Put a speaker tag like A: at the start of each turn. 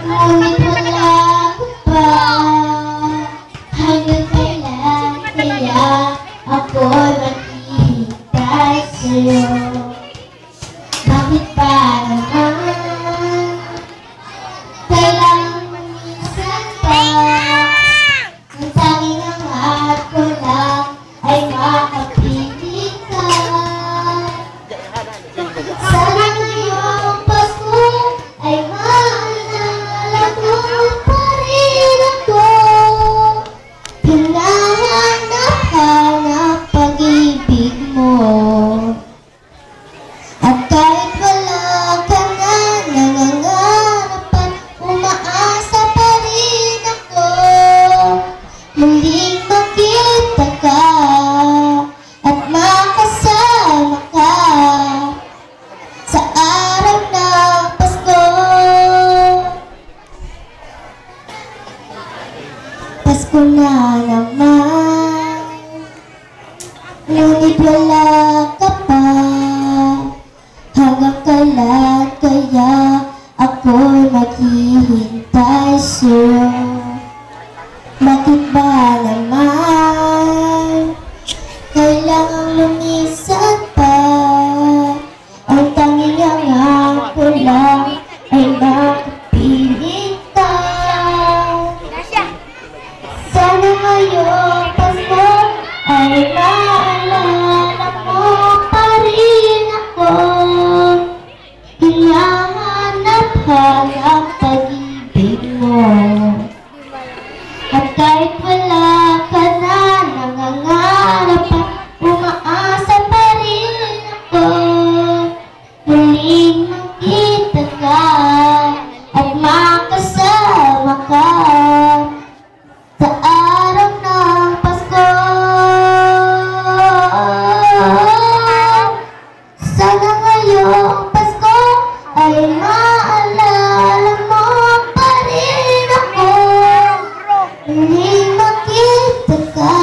A: Ngunit wala ka pa. Hanggang kailan kaya ako maghihintay sa'yo? Bakit ba naman kailangan minsan pa? Ang tanging hangat ko lang ay makapiling ka. Sana ngayong Pasko ay maalala ko pa rin ako. Hinahanap-hanap pag-ibig mo. At kahit wala ka na, nangangarap at umaasa pa rin ako. Muling makita ka at makasama ka sa araw ng Pasko. Pasko na naman, ngunit wala ka pa. Hanggang kailan kaya ako'y maghihintay sa'yo? Bakit ba naman kailangang lumisan pa? Ang tanging hangat ko lang ay makapiling ka. Sana ngayong Pasko ay maalala mo pa rin ako. Hinahanap-hanap pag-ibig mo. At kahit wala ka na, nangangarap at umaasa pa rin ako. Muling makita ka at makasama ka sa araw ng Pasko. Sana ngayong Pasko ay maalala mo pa rin ako. Muling makita ka